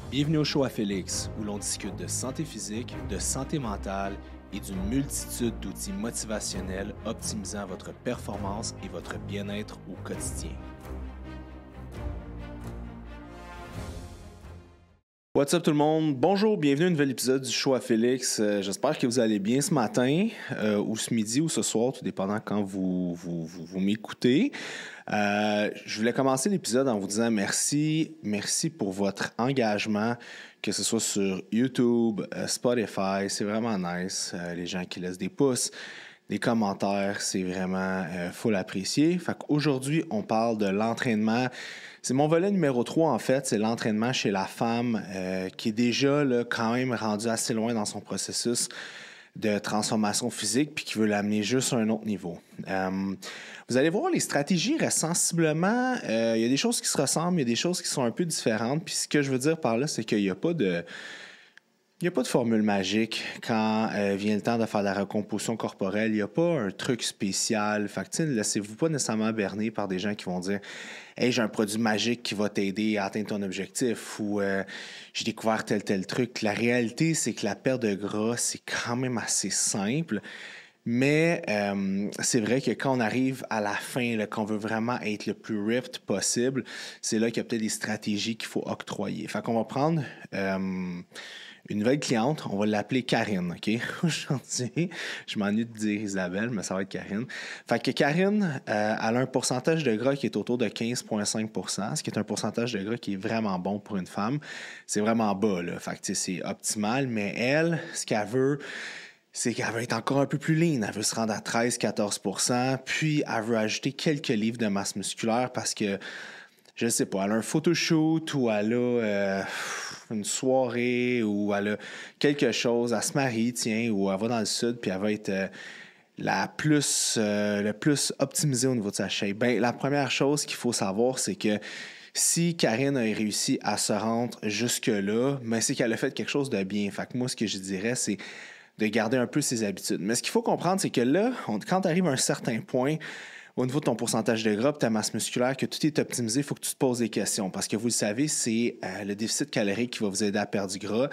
Bienvenue au show à Félix, où l'on discute de santé physique, de santé mentale et d'une multitude d'outils motivationnels optimisant votre performance et votre bien-être au quotidien. What's up tout le monde? Bonjour, bienvenue à un nouvel épisode du show à Félix. J'espère que vous allez bien ce matin, ou ce midi, ou ce soir, tout dépendant quand vous m'écoutez. Je voulais commencer l'épisode en vous disant merci pour votre engagement, que ce soit sur YouTube, Spotify, c'est vraiment nice. Les gens qui laissent des pouces, des commentaires, c'est vraiment full apprécié. Fait qu'aujourd'hui, on parle de l'entraînement. C'est mon volet numéro 3, en fait, c'est l'entraînement chez la femme qui est déjà là, quand même rendu assez loin dans son processus de transformation physique puis qui veut l'amener juste à un autre niveau. Vous allez voir, les stratégies restent sensiblement... il y a des choses qui se ressemblent, il y a des choses qui sont un peu différentes. Puis ce que je veux dire par là, c'est qu'il n'y a pas de... Il n'y a pas de formule magique quand vient le temps de faire de la recomposition corporelle. Il n'y a pas un truc spécial. Fait que, laissez-vous pas nécessairement berner par des gens qui vont dire « Hey, j'ai un produit magique qui va t'aider à atteindre ton objectif » ou j'ai découvert tel truc. La réalité, c'est que la perte de gras, c'est quand même assez simple. Mais c'est vrai que quand on arrive à la fin, là, qu'on veut vraiment être le plus ripped possible, c'est là qu'il y a peut-être des stratégies qu'il faut octroyer. Fait qu'on va prendre... une nouvelle cliente, on va l'appeler Karine, OK? Aujourd'hui, je m'ennuie de dire Isabelle, mais ça va être Karine. Fait que Karine, elle a un pourcentage de gras qui est autour de 15,5 %, ce qui est un pourcentage de gras qui est vraiment bon pour une femme. C'est vraiment bas, là. Fait que c'est optimal, mais elle, ce qu'elle veut, c'est qu'elle veut être encore un peu plus lean. Elle veut se rendre à 13-14 %, puis elle veut ajouter quelques livres de masse musculaire parce que, je sais pas, elle a un photoshoot ou elle a une soirée ou elle a quelque chose, elle se marie, tiens, ou elle va dans le sud puis elle va être le plus optimisée au niveau de sa shape. Ben, la première chose qu'il faut savoir, c'est que si Karine a réussi à se rendre jusque-là, ben, c'est qu'elle a fait quelque chose de bien. Fait que moi, ce que je dirais, c'est de garder un peu ses habitudes. Mais ce qu'il faut comprendre, c'est que là, quand tu arrives à un certain point, au niveau de ton pourcentage de gras, ta masse musculaire, que tout est optimisé, il faut que tu te poses des questions. Parce que vous le savez, c'est le déficit calorique qui va vous aider à perdre du gras.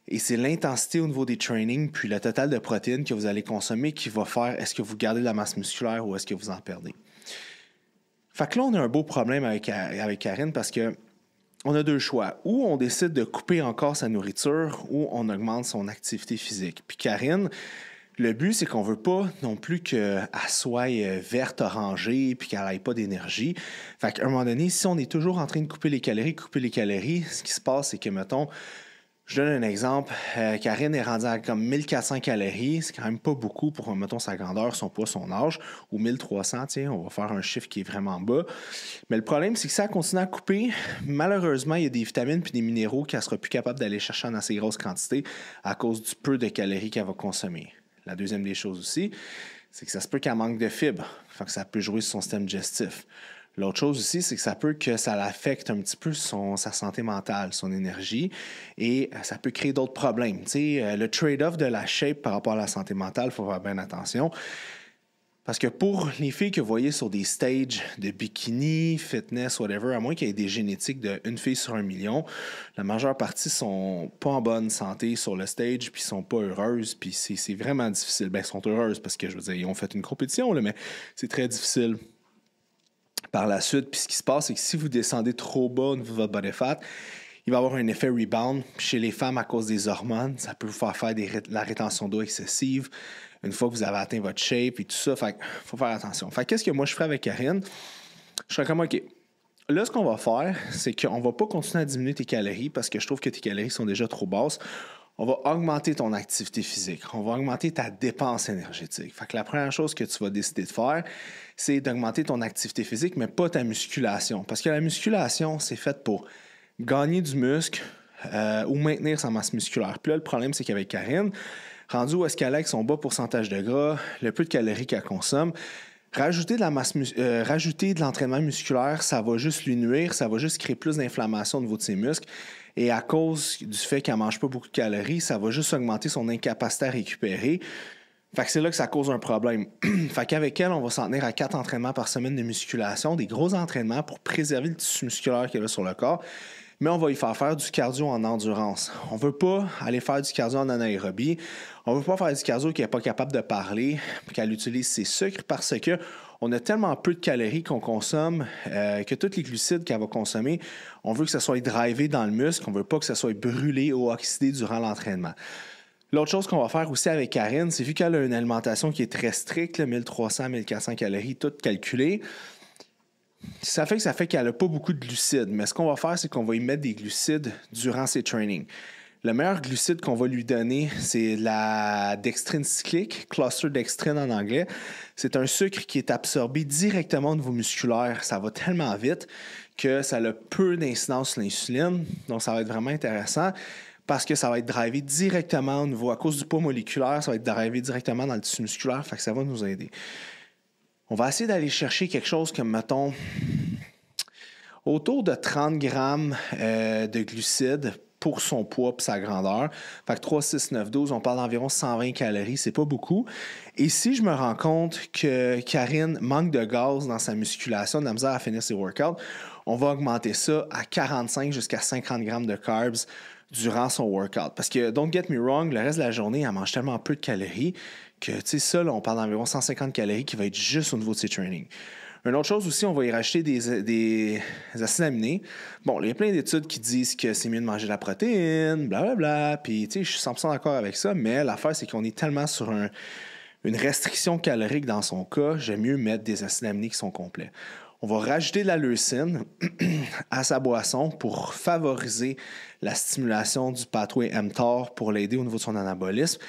Et c'est l'intensité au niveau des trainings, puis le total de protéines que vous allez consommer qui va faire est-ce que vous gardez de la masse musculaire ou est-ce que vous en perdez. Fait que là, on a un beau problème avec Karine parce que on a deux choix. Ou on décide de couper encore sa nourriture ou on augmente son activité physique. Puis Karine... Le but, c'est qu'on veut pas non plus qu'elle soit verte, orangée, puis qu'elle n'aille pas d'énergie. Fait qu'à un moment donné, si on est toujours en train de couper les calories, ce qui se passe, c'est que, mettons, je donne un exemple, Karine est rendue à comme 1400 calories, c'est quand même pas beaucoup pour, mettons, sa grandeur, son poids, son âge, ou 1300, tiens, on va faire un chiffre qui est vraiment bas. Mais le problème, c'est que si elle continue à couper, malheureusement, il y a des vitamines puis des minéraux qu'elle sera plus capable d'aller chercher en assez grosse quantité à cause du peu de calories qu'elle va consommer. La deuxième des choses aussi, c'est que ça se peut qu'elle manque de fibres. Fait que ça peut jouer sur son système digestif. L'autre chose aussi, c'est que ça peut que ça l'affecte un petit peu sa santé mentale, son énergie, et ça peut créer d'autres problèmes. Le trade-off de la shape par rapport à la santé mentale, il faut faire bien attention. Parce que pour les filles que vous voyez sur des stages de bikini, fitness, whatever, à moins qu'il y ait des génétiques d'une fille sur 1 million, la majeure partie sont pas en bonne santé sur le stage, puis sont pas heureuses, puis c'est vraiment difficile. Ben, elles sont heureuses parce que, je veux dire, ils ont fait une compétition, là, mais c'est très difficile par la suite. Puis ce qui se passe, c'est que si vous descendez trop bas au niveau de votre body fat, il va y avoir un effet rebound. Chez les femmes, à cause des hormones, ça peut vous faire la rétention d'eau excessive une fois que vous avez atteint votre shape et tout ça. Fait qu'il faut faire attention. Fait qu'est-ce que moi je ferais avec Karine? Je serais comme, OK, là, ce qu'on va faire, c'est qu'on va pas continuer à diminuer tes calories parce que je trouve que tes calories sont déjà trop basses. On va augmenter ton activité physique. On va augmenter ta dépense énergétique. Fait que la première chose que tu vas décider de faire, c'est d'augmenter ton activité physique, mais pas ta musculation. Parce que la musculation, c'est fait pour gagner du muscle ou maintenir sa masse musculaire. Puis là, le problème, c'est qu'avec Karine, rendu où est-ce qu'elle a avec son bas pourcentage de gras, le peu de calories qu'elle consomme, rajouter de l'entraînement musculaire, ça va juste lui nuire, ça va juste créer plus d'inflammation au niveau de ses muscles. Et à cause du fait qu'elle ne mange pas beaucoup de calories, ça va juste augmenter son incapacité à récupérer. Fait que c'est là que ça cause un problème. Fait qu'avec elle, on va s'en tenir à 4 entraînements par semaine de musculation, des gros entraînements pour préserver le tissu musculaire qu'elle a sur le corps, mais on va y faire du cardio en endurance. On ne veut pas aller faire du cardio en anaérobie. On ne veut pas faire du cardio qui n'est pas capable de parler, qu'elle utilise ses sucres parce que on a tellement peu de calories qu'on consomme que tous les glucides qu'elle va consommer, on veut que ça soit drivé dans le muscle, on ne veut pas que ça soit brûlé ou oxydé durant l'entraînement. L'autre chose qu'on va faire aussi avec Karine, c'est vu qu'elle a une alimentation qui est très stricte, 1300-1400 calories, toutes calculées, ça fait qu'elle n'a pas beaucoup de glucides. Mais ce qu'on va faire, c'est qu'on va y mettre des glucides durant ses trainings. Le meilleur glucide qu'on va lui donner, c'est la dextrine cyclique, cluster dextrine en anglais. C'est un sucre qui est absorbé directement au niveau musculaire. Ça va tellement vite que ça a peu d'incidence sur l'insuline. Donc, ça va être vraiment intéressant parce que ça va être drivé directement au niveau, à cause du poids moléculaire, ça va être drivé directement dans le tissu musculaire. Fait que ça va nous aider. On va essayer d'aller chercher quelque chose comme, mettons, autour de 30 grammes de glucides pour son poids et sa grandeur. Fait que 3, 6, 9, 12, on parle d'environ 120 calories, c'est pas beaucoup. Et si je me rends compte que Karine manque de gaz dans sa musculation, de la misère à finir ses workouts, on va augmenter ça à 45 jusqu'à 50 grammes de carbs durant son workout. Parce que, don't get me wrong, le reste de la journée, elle mange tellement peu de calories que, tu sais, ça, là, on parle d'environ 150 calories qui va être juste au niveau de ses trainings. Une autre chose aussi, on va y rajouter des acides aminés. Bon, il y a plein d'études qui disent que c'est mieux de manger de la protéine, blablabla. Puis, tu sais, je suis 100% d'accord avec ça, mais l'affaire, c'est qu'on est tellement sur une restriction calorique dans son cas, j'aime mieux mettre des acides aminés qui sont complets. On va rajouter de la leucine à sa boisson pour favoriser la stimulation du pathway mTOR pour l'aider au niveau de son anabolisme.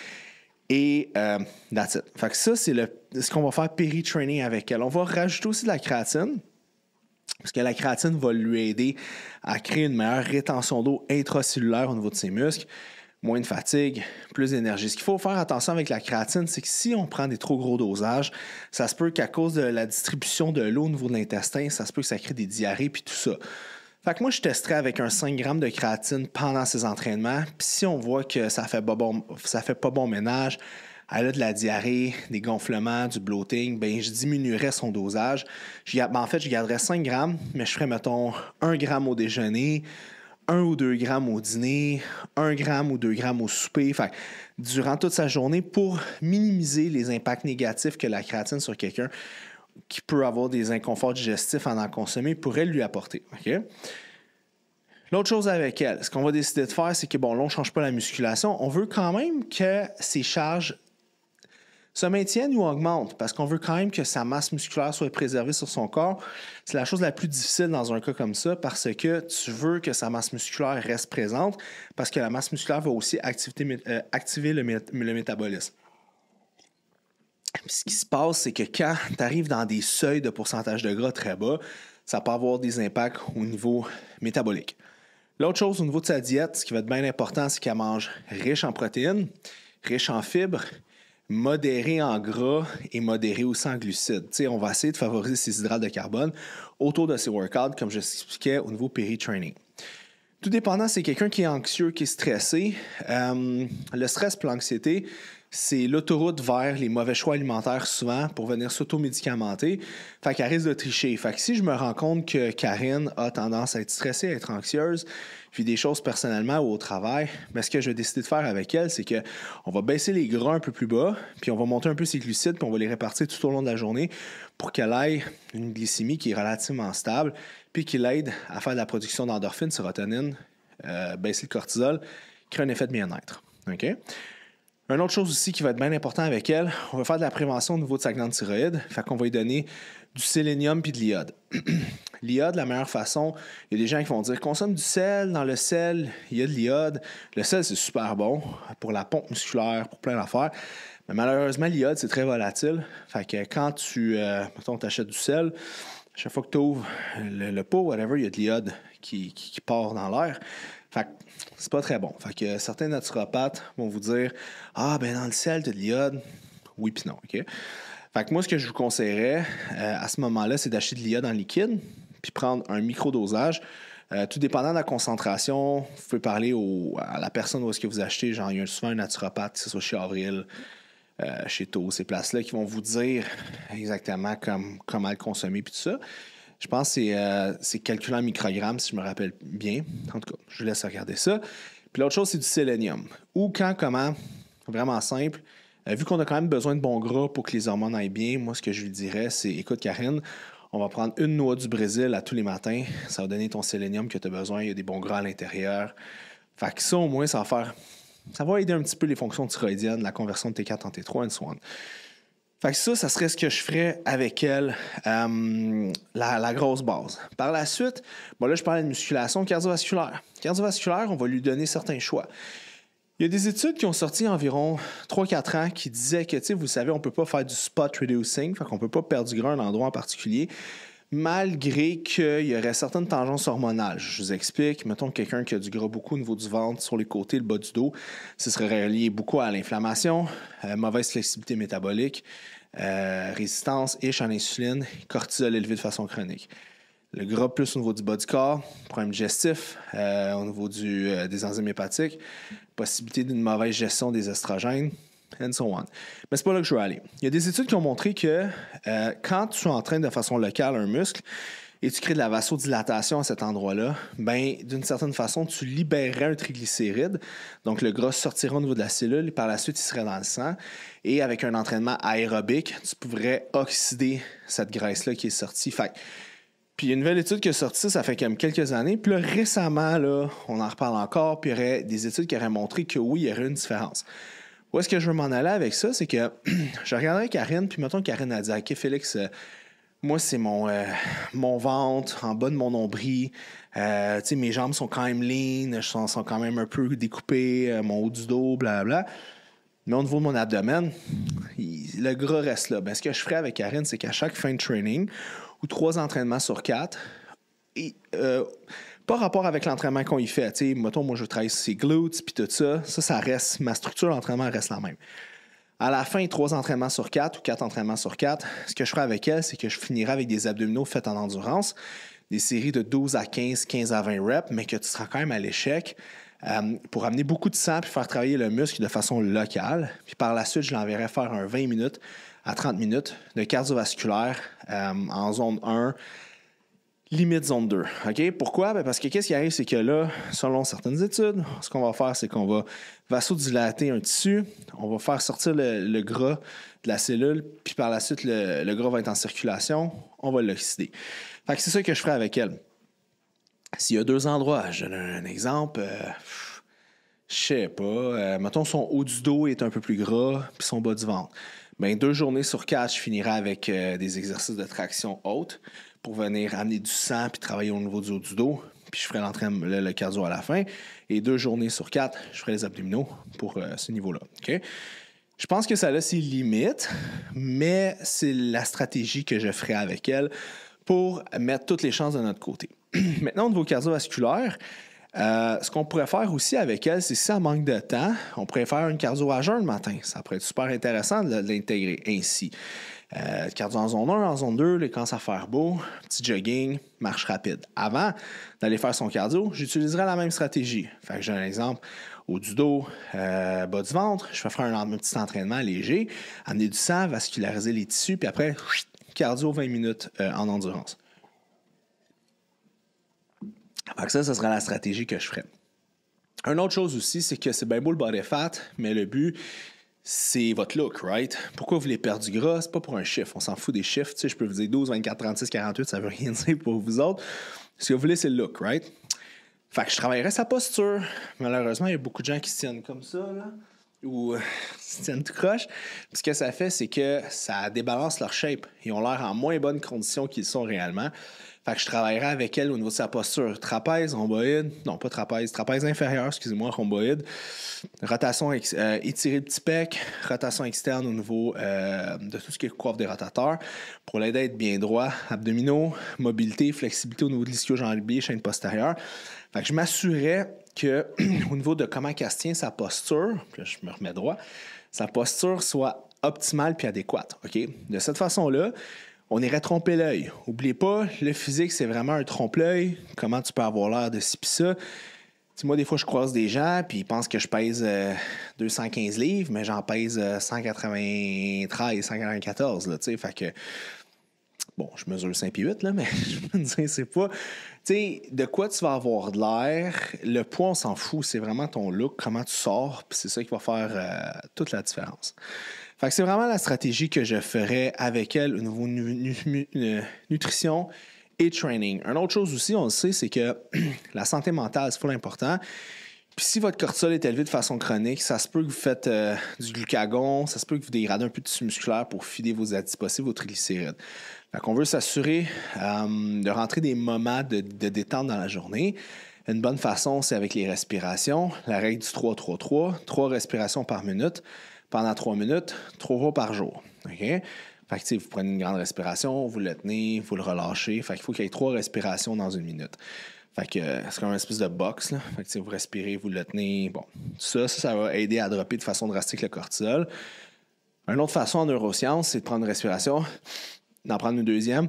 Et that's it. Fait que ça, c'est ce qu'on va faire péri-training avec elle. On va rajouter aussi de la créatine, parce que la créatine va lui aider à créer une meilleure rétention d'eau intracellulaire au niveau de ses muscles, moins de fatigue, plus d'énergie. Ce qu'il faut faire attention avec la créatine, c'est que si on prend des trop gros dosages, ça se peut qu'à cause de la distribution de l'eau au niveau de l'intestin, ça se peut que ça crée des diarrhées puis tout ça. Fait que moi, je testerais avec un 5 grammes de créatine pendant ses entraînements. Puis si on voit que ça fait pas bon ménage, elle a de la diarrhée, des gonflements, du bloating, bien, je diminuerais son dosage. En fait, je garderais 5 grammes, mais je ferais, mettons, 1 gramme au déjeuner, 1 ou 2 grammes au dîner, 1 gramme ou 2 grammes au souper. Fait que durant toute sa journée pour minimiser les impacts négatifs que la créatine sur quelqu'un qui peut avoir des inconforts digestifs en consommer pourrait lui apporter. Okay? L'autre chose avec elle, ce qu'on va décider de faire, c'est que, bon, là, on ne change pas la musculation. On veut quand même que ses charges se maintiennent ou augmentent parce qu'on veut quand même que sa masse musculaire soit préservée sur son corps. C'est la chose la plus difficile dans un cas comme ça parce que tu veux que sa masse musculaire reste présente parce que la masse musculaire va aussi activer le métabolisme. Puis ce qui se passe, c'est que quand tu arrives dans des seuils de pourcentage de gras très bas, ça peut avoir des impacts au niveau métabolique. L'autre chose au niveau de sa diète, ce qui va être bien important, c'est qu'elle mange riche en protéines, riche en fibres, modéré en gras et modéré aussi en glucides. T'sais, on va essayer de favoriser ses hydrates de carbone autour de ses workouts, comme je l'expliquais au niveau péri-training. Tout dépendant, c'est quelqu'un qui est anxieux, qui est stressé. Le stress et l'anxiété, c'est l'autoroute vers les mauvais choix alimentaires souvent pour venir s'automédicamenter. Fait qu'elle risque de tricher. Fait que si je me rends compte que Karine a tendance à être stressée, à être anxieuse, puis des choses personnellement ou au travail, mais ce que je vais décider de faire avec elle, c'est qu'on va baisser les gras un peu plus bas, puis on va monter un peu ses glucides, puis on va les répartir tout au long de la journée pour qu'elle ait une glycémie qui est relativement stable, puis qui l'aide à faire de la production d'endorphine, sérotonine, baisser le cortisol, créer un effet de bien-être. OK? Une autre chose aussi qui va être bien important avec elle, on va faire de la prévention au niveau de sa glande thyroïde. Fait qu'on va lui donner du sélénium puis de l'iode. L'iode, la meilleure façon, il y a des gens qui vont dire consomme du sel, dans le sel, il y a de l'iode. Le sel, c'est super bon pour la pompe musculaire, pour plein d'affaires. Mais malheureusement, l'iode, c'est très volatile. Fait que quand tu achètes du sel, chaque fois que tu ouvres le pot, whatever, il y a de l'iode qui part dans l'air. Fait que c'est pas très bon. Fait que certains naturopathes vont vous dire ah, ben dans le sel, tu as de l'iode. Oui, puis non. OK? Fait que moi, ce que je vous conseillerais à ce moment-là, c'est d'acheter de l'iode en liquide puis prendre un micro-dosage. Tout dépendant de la concentration, vous pouvez parler à la personne où est-ce que vous achetez. Genre, il y a souvent un naturopathe, que ce soit chez Avril, chez Taux, ces places-là, qui vont vous dire exactement comment le consommer puis tout ça. Je pense que c'est calculé en microgrammes, si je me rappelle bien. En tout cas, je vous laisse regarder ça. Puis l'autre chose, c'est du sélénium. Où, quand, comment, vraiment simple. Vu qu'on a quand même besoin de bons gras pour que les hormones aillent bien, moi, ce que je lui dirais, c'est, écoute, Karine, on va prendre une noix du Brésil à tous les matins. Ça va donner ton sélénium que tu as besoin. Il y a des bons gras à l'intérieur. Fait que ça, au moins, ça va aider un petit peu les fonctions thyroïdiennes, la conversion de T4 en T3 and so on. Fait que ça serait ce que je ferais avec elle, la grosse base. Par la suite, là, je parlais de musculation cardiovasculaire. Cardiovasculaire, on va lui donner certains choix. Il y a des études qui ont sorti environ 3-4 ans qui disaient que, vous savez, on ne peut pas faire du spot reducing, fait qu'on ne peut pas perdre du gras à un endroit en particulier, malgré qu'il y aurait certaines tendances hormonales. Je vous explique. Mettons quelqu'un qui a du gras beaucoup au niveau du ventre, sur les côtés, le bas du dos, ce serait relié beaucoup à l'inflammation, mauvaise flexibilité métabolique, résistance, à l'insuline, cortisol élevé de façon chronique. Le gras plus au niveau du bas du corps, problème digestif, au niveau des enzymes hépatiques, possibilité d'une mauvaise gestion des estrogènes, and so on. Mais c'est pas là que je veux aller. Il y a des études qui ont montré que quand tu entraînes de façon locale un muscle et tu crées de la vasodilatation à cet endroit-là, d'une certaine façon, tu libérerais un triglycéride. Donc, le gras sortirait au niveau de la cellule et par la suite, il serait dans le sang. Et avec un entraînement aérobique, tu pourrais oxyder cette graisse-là qui est sortie. Puis il y a une nouvelle étude qui est sortie, ça fait quand même quelques années. Puis là, récemment, là, on en reparle encore, puis il y aurait des études qui auraient montré que oui, il y aurait une différence. Où est-ce que je veux m'en aller avec ça? C'est que je regardais Karine, puis mettons Karine a dit « OK, Félix, moi, c'est mon ventre, en bas de mon nombril. Mes jambes sont quand même lean, sont quand même un peu découpées, mon haut du dos, blablabla. Mais au niveau de mon abdomen, le gras reste là. Ce que je ferais avec Karine, c'est qu'à chaque fin de training, ou 3 entraînements sur 4, et pas rapport avec l'entraînement qu'on y fait. Mettons, moi, je travaille sur ses glutes, puis tout ça. Ça reste, ma structure d'entraînement reste la même. À la fin, 3 entraînements sur 4 ou 4 entraînements sur 4, ce que je ferai avec elle, c'est que je finirai avec des abdominaux faits en endurance, des séries de 12 à 15, 15 à 20 reps, mais que tu seras quand même à l'échec pour amener beaucoup de sang et faire travailler le muscle de façon locale. Puis par la suite, je l'enverrai faire un 20 minutes à 30 minutes de cardiovasculaire en zone 1, limite zone 2. OK? Pourquoi? Parce que qu'est-ce qui arrive, c'est que là, selon certaines études, ce qu'on va faire, c'est qu'on va vasodilater un tissu, on va faire sortir le gras de la cellule, puis par la suite, le gras va être en circulation, on va l'oxyder. Fait que c'est ça que je ferai avec elle. S'il y a 2 endroits, je donne un exemple, je sais pas, mettons son haut du dos est un peu plus gras, puis son bas du ventre. 2 journées sur 4, je finirai avec des exercices de traction haute pour venir amener du sang puis travailler au niveau du haut du dos. Puis je ferai le cardio à la fin. Et 2 journées sur 4, je ferai les abdominaux pour ce niveau-là. Okay? Je pense que ça a ses limites, mais c'est la stratégie que je ferai avec elle pour mettre toutes les chances de notre côté. Maintenant, au niveau cardiovasculaire, ce qu'on pourrait faire aussi avec elle, c'est si ça manque de temps, on pourrait faire une cardio à jeun le matin. Ça pourrait être super intéressant de l'intégrer ainsi. Cardio en zone 1, en zone 2, les quand ça faire beau, petit jogging, marche rapide. Avant d'aller faire son cardio, j'utiliserai la même stratégie. Fait que j'ai un exemple haut du dos, bas du ventre, je vais faire un petit entraînement léger, amener du sang, vasculariser les tissus, puis après, cardio 20 minutes en endurance. Fait que ça serait la stratégie que je ferais. Une autre chose aussi, c'est que c'est bien beau le body fat, mais le but, c'est votre look, right? Pourquoi vous voulez perdre du gras? C'est pas pour un chiffre. On s'en fout des chiffres. Je peux vous dire 12, 24, 36, 48, ça veut rien dire pour vous autres. Ce que vous voulez, c'est le look, right? Fait que je travaillerais sa posture. Malheureusement, il y a beaucoup de gens qui se tiennent comme ça, là, ou se tiennent tout croche. Puis ce que ça fait, c'est que ça débalance leur shape. Ils ont l'air en moins bonnes conditions qu'ils sont réellement. Fait que je travaillerai avec elle au niveau de sa posture. Trapèze, rhomboïde. Non, pas trapèze. Trapèze inférieur, excusez-moi, rhomboïde. Rotation étirée de petit pec. Rotation externe au niveau de tout ce qui est coiffe des rotateurs. Pour l'aider à être bien droit. Abdominaux, mobilité, flexibilité au niveau de l'ischio-jambier, chaîne postérieure. Fait que je m'assurais que au niveau de comment qu'elle se tient sa posture, puis là, je me remets droit, sa posture soit optimale puis adéquate. OK? De cette façon-là, on irait tromper l'œil. N'oubliez pas, le physique, c'est vraiment un trompe-l'œil. Comment tu peux avoir l'air de ci pis ça. T'sais, moi, des fois, je croise des gens puis ils pensent que je pèse 215 livres, mais j'en pèse 193, 194. Là, fait que Bon, je mesure 5 pieds 8, là, mais je veux dire, c'est pas... Tu sais, de quoi tu vas avoir de l'air, le poids, on s'en fout. C'est vraiment ton look, comment tu sors, puis c'est ça qui va faire toute la différence. Fait que c'est vraiment la stratégie que je ferais avec elle au niveau nutrition et training. Une autre chose aussi, on le sait, c'est que la santé mentale, c'est full important. Puis si votre cortisol est élevé de façon chronique, ça se peut que vous faites du glucagon, ça se peut que vous dégradez un peu de tissu musculaire pour filer vos adipocites, vos triglycérides. Fait qu'on veut s'assurer de rentrer des moments de détente dans la journée. Une bonne façon, c'est avec les respirations. La règle du 3-3-3, 3 respirations par minute pendant 3 minutes, 3 fois par jour. Okay? Fait que, vous prenez une grande respiration, vous le tenez, vous le relâchez. Fait qu'il faut qu'il y ait 3 respirations dans une minute. Fait que c'est comme une espèce de box, là. Fait que vous respirez, vous le tenez. Bon, ça va aider à dropper de façon drastique le cortisol. Une autre façon en neurosciences, c'est de prendre une respiration, d'en prendre une deuxième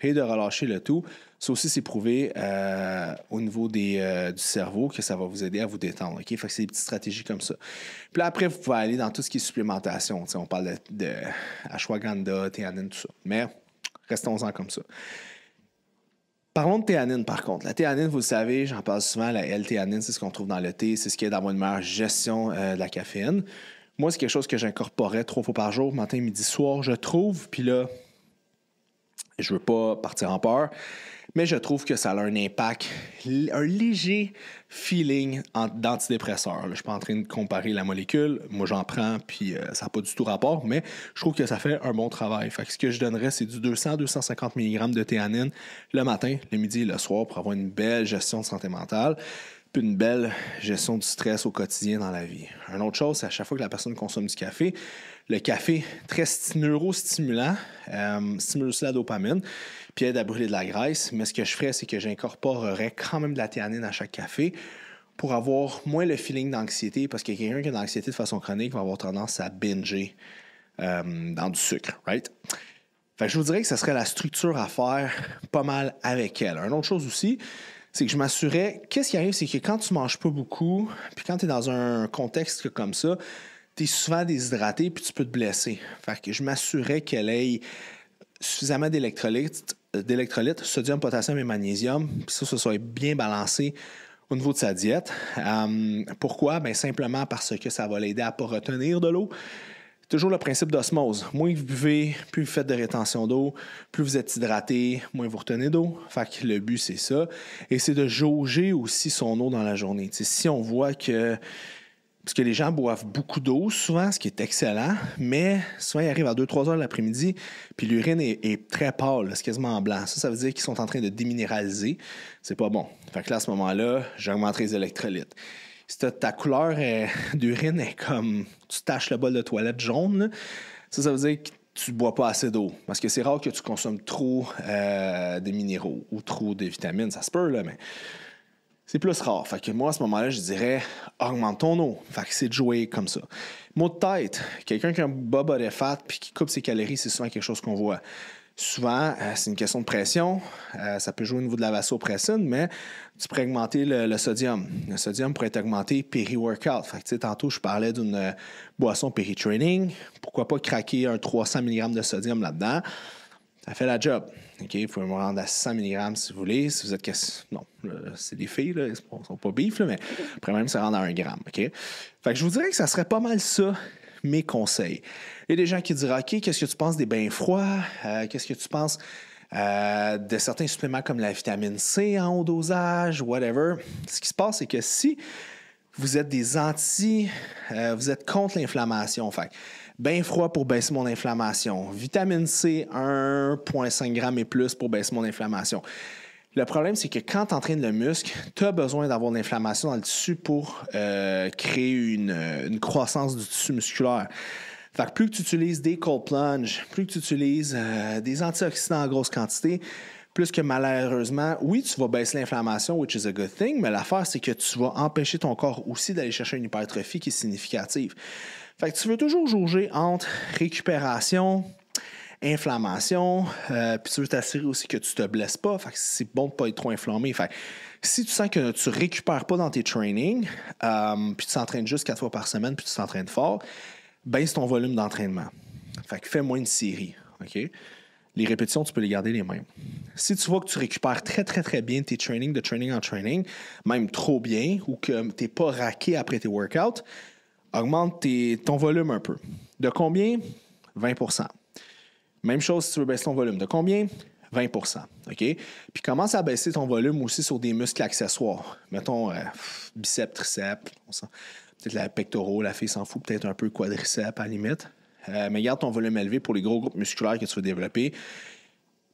et de relâcher le tout. Ça aussi, c'est prouvé au niveau du cerveau que ça va vous aider à vous détendre. Okay? Fait que c'est des petites stratégies comme ça. Puis là, après, vous pouvez aller dans tout ce qui est supplémentation. T'sais, on parle de ashwagandha, théanine, tout ça. Mais restons-en comme ça. Parlons de théanine, par contre. La théanine, vous le savez, j'en parle souvent, la L-théanine, c'est ce qu'on trouve dans le thé, c'est ce qui aide à avoir une meilleure gestion de la caféine. Moi, c'est quelque chose que j'incorporais 3 fois par jour, matin, midi, soir, je trouve. Puis là, je veux pas partir en peur, mais je trouve que ça a un impact, un léger feeling d'antidépresseur. Je ne suis pas en train de comparer la molécule. Moi, j'en prends, puis ça n'a pas du tout rapport, mais je trouve que ça fait un bon travail. Fait que ce que je donnerais, c'est du 200-250 mg de théanine le matin, le midi et le soir pour avoir une belle gestion de santé mentale, puis une belle gestion du stress au quotidien dans la vie. Une autre chose, c'est à chaque fois que la personne consomme du café, le café, très neurostimulant, stimule aussi la dopamine, puis aide à brûler de la graisse. Mais ce que je ferais, c'est que j'incorporerais quand même de la théanine à chaque café pour avoir moins le feeling d'anxiété, parce que quelqu'un qui a de l'anxiété de façon chronique va avoir tendance à binger dans du sucre, right? Fait que je vous dirais que ce serait la structure à faire pas mal avec elle. Une autre chose aussi, c'est que je m'assurais, qu'est-ce qui arrive, c'est que quand tu manges pas beaucoup, puis quand tu es dans un contexte comme ça, tu es souvent déshydraté puis tu peux te blesser. Fait que je m'assurais qu'elle ait suffisamment d'électrolytes, sodium, potassium et magnésium, puis ça soit bien balancé au niveau de sa diète. Pourquoi? Bien, simplement parce que ça va l'aider à ne pas retenir de l'eau. Toujours le principe d'osmose. Moins vous buvez, plus vous faites de rétention d'eau, plus vous êtes hydraté, moins vous retenez d'eau. Fait que le but, c'est ça. Et c'est de jauger aussi son eau dans la journée. T'sais, si on voit que... Parce que les gens boivent beaucoup d'eau souvent, ce qui est excellent, mais souvent ils arrivent à 2-3 heures l'après-midi, puis l'urine est très pâle, c'est quasiment blanc. Ça veut dire qu'ils sont en train de déminéraliser. C'est pas bon. Fait que là, à ce moment-là, j'augmenterai les électrolytes. Si ta couleur d'urine est comme tu taches le bol de toilette jaune, là, ça veut dire que tu ne bois pas assez d'eau. Parce que c'est rare que tu consommes trop de minéraux ou trop de vitamines. Ça se peut, là, mais c'est plus rare. Fait que moi, à ce moment-là, je dirais augmente ton eau. Fait que c'est de jouer comme ça. Mot de tête, quelqu'un qui a un bas body fat puis qui coupe ses calories, c'est souvent quelque chose qu'on voit. Souvent, c'est une question de pression. Ça peut jouer au niveau de la vasopressine, mais tu pourrais augmenter le sodium. Le sodium pourrait être augmenté péri-workout. Fait que, tantôt, je parlais d'une boisson péri-training. Pourquoi pas craquer un 300 mg de sodium là-dedans? Ça fait la job. Okay? Vous pouvez me rendre à 100 mg si vous voulez. Si vous êtes... Non, c'est des filles, là. Ils ne sont pas bif, là, mais après même se rendre à 1 gramme. Okay? Fait que je vous dirais que ça serait pas mal ça, mes conseils. Il y a des gens qui diront, OK, qu'est-ce que tu penses des bains froids? Qu'est-ce que tu penses de certains suppléments comme la vitamine C en haut dosage, whatever? Ce qui se passe, c'est que si vous êtes vous êtes contre l'inflammation, fait bain froid pour baisser mon inflammation, vitamine C 1,5 g et plus pour baisser mon inflammation. Le problème, c'est que quand tu entraînes le muscle, tu as besoin d'avoir de l'inflammation dans le tissu pour créer une croissance du tissu musculaire. Fait que plus que tu utilises des cold plunge, plus que tu utilises des antioxydants en grosse quantité, plus que malheureusement, oui, tu vas baisser l'inflammation, which is a good thing, mais l'affaire, c'est que tu vas empêcher ton corps aussi d'aller chercher une hypertrophie qui est significative. Fait que tu veux toujours jauger entre récupération, inflammation, puis tu veux t'assurer aussi que tu te blesses pas. Fait que c'est bon de ne pas être trop inflammé. Fait que si tu sens que tu récupères pas dans tes trainings, puis tu t'entraînes juste 4 fois par semaine, puis tu t'entraînes fort, baisse ton volume d'entraînement. Fait que fais moins de séries, OK? les répétitions, tu peux les garder les mêmes. Si tu vois que tu récupères très, très, très bien tes trainings de training en training, même trop bien, ou que tu n'es pas raqué après tes workouts, augmente ton volume un peu. De combien? 20%. Même chose si tu veux baisser ton volume. De combien? 20%. OK? Puis commence à baisser ton volume aussi sur des muscles accessoires. Mettons biceps, triceps, peut-être la pectoraux, la fille s'en fout, peut-être un peu quadriceps à la limite. Mais garde ton volume élevé pour les gros groupes musculaires que tu veux développer.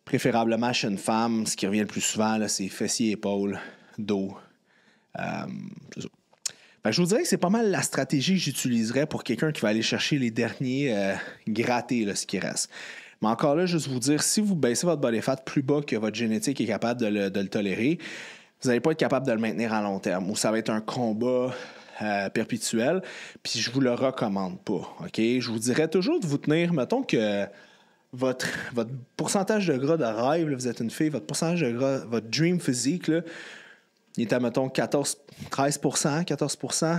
Préférablement chez une femme, ce qui revient le plus souvent, là, c'est fessiers, épaules, dos. C'est ça. Je vous dirais que c'est pas mal la stratégie que j'utiliserais pour quelqu'un qui va aller chercher les derniers grattés, là, ce qui reste. Mais encore là, juste vous dire, si vous baissez votre body fat plus bas que votre génétique est capable de le tolérer, vous n'allez pas être capable de le maintenir à long terme. Ou ça va être un combat perpétuel, puis je vous le recommande pas. OK? Je vous dirais toujours de vous tenir, mettons que votre pourcentage de gras de rêve, là, vous êtes une fille, votre pourcentage de gras, votre dream physique, là, il est à, mettons, 13%, 14%.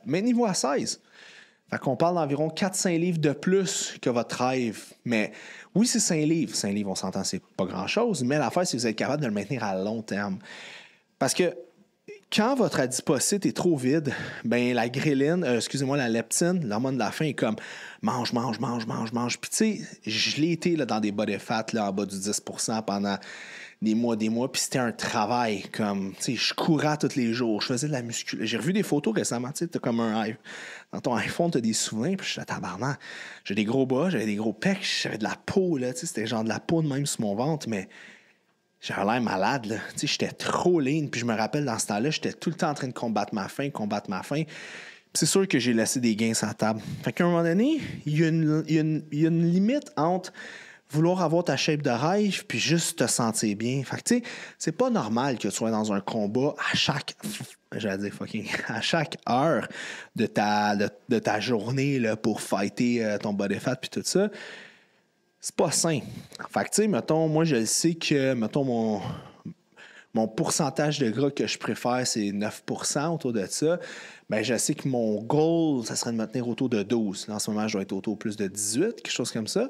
Maintenez-vous à 16%. Fait qu'on parle d'environ 4-5 livres de plus que votre rêve. Mais oui, c'est 5 livres. 5 livres, on s'entend, c'est pas grand-chose. Mais l'affaire, c'est que vous êtes capable de le maintenir à long terme. Parce que quand votre adipocyte est trop vide, ben la gréline, la leptine, l'hormone de la faim est comme mange. Puis tu sais, je l'ai été là, dans des body fat là, en bas du 10% pendant des mois. Puis c'était un travail comme, tu sais, je courais tous les jours, je faisais de la musculation. J'ai revu des photos récemment, tu sais, t'as comme dans ton iPhone, t'as des souvenirs, puis je suis tabarnak. J'ai des gros bas, j'avais des gros pecs, j'avais de la peau, là, tu sais, c'était genre de la peau de même sur mon ventre, mais j'avais l'air malade, là. Tu sais, j'étais trop lean, puis je me rappelle, dans ce temps-là, j'étais tout le temps en train de combattre ma faim. Puis c'est sûr que j'ai laissé des gains sur la table. Fait qu'à un moment donné, il y a une limite entre vouloir avoir ta shape de rêve puis juste te sentir bien. Fait que, tu sais, c'est pas normal que tu sois dans un combat à chaque heure de ta journée là, pour fighter ton body fat puis tout ça. C'est pas sain. Fait que, tu sais, mettons, moi, je sais que, mettons, mon pourcentage de gras que je préfère, c'est 9% autour de ça. Ben, je sais que mon goal, ça serait de me tenir autour de 12. Là, en ce moment, je dois être autour plus de 18, quelque chose comme ça.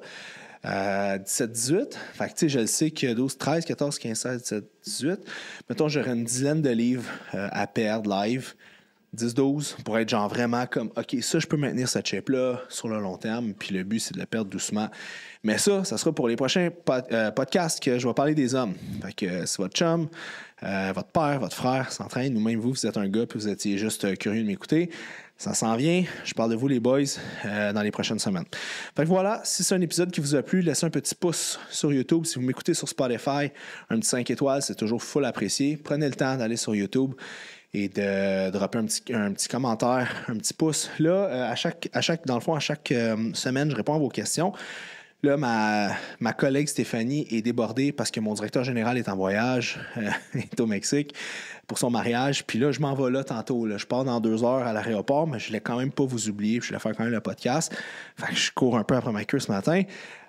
17, 18. Fait que, tu sais, je le sais que 12, 13, 14, 15, 16, 17, 18. Mettons, j'aurais une dizaine de livres à perdre live. 10-12 pour être genre vraiment comme OK, ça, je peux maintenir cette shape-là sur le long terme. Puis le but, c'est de le perdre doucement. Mais ça sera pour les prochains podcasts que je vais parler des hommes. Fait que si votre chum, votre père, votre frère s'entraîne, ou même vous êtes un gars puis vous étiez juste curieux de m'écouter, ça s'en vient. Je parle de vous, les boys, dans les prochaines semaines. Fait que voilà, si c'est un épisode qui vous a plu, laissez un petit pouce sur YouTube. Si vous m'écoutez sur Spotify, un petit 5 étoiles, c'est toujours full apprécié. Prenez le temps d'aller sur YouTube et de dropper un petit commentaire, un petit pouce. Là, dans le fond, à chaque semaine, je réponds à vos questions. Là, ma collègue Stéphanie est débordée parce que mon directeur général est en voyage, est au Mexique pour son mariage. Puis là, je m'en vais là tantôt. Là. Je pars dans 2 heures à l'aéroport, mais je ne voulais quand même pas vous oublier. Puis je voulais faire quand même le podcast. Fait que je cours un peu après ma queue ce matin.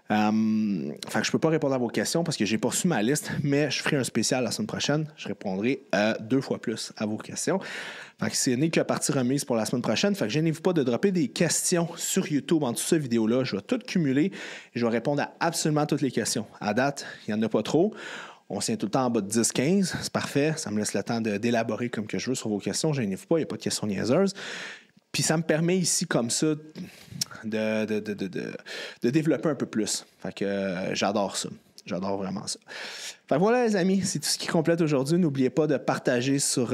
Fait que je peux pas répondre à vos questions parce que j'ai pas reçu ma liste, mais je ferai un spécial la semaine prochaine. Je répondrai 2 fois plus à vos questions. Fait que c'est né que la partie remise pour la semaine prochaine. Fait que gênez-vous pas de dropper des questions sur YouTube en dessous de cette vidéo-là. Je vais tout cumuler et je vais répondre à absolument toutes les questions. À date, il n'y en a pas trop. On se tient tout le temps en bas de 10-15. C'est parfait. Ça me laisse le temps d'élaborer comme que je veux sur vos questions. Gênez-vous pas, il n'y a pas de questions niaiseuses. Puis ça me permet ici, comme ça, de développer un peu plus. Fait que j'adore ça. J'adore vraiment ça. Fait que voilà, les amis, c'est tout ce qui complète aujourd'hui. N'oubliez pas de partager sur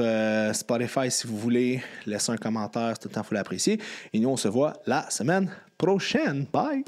Spotify si vous voulez. Laissez un commentaire, c'est tout le temps, il faut l'apprécier. Et nous, on se voit la semaine prochaine. Bye!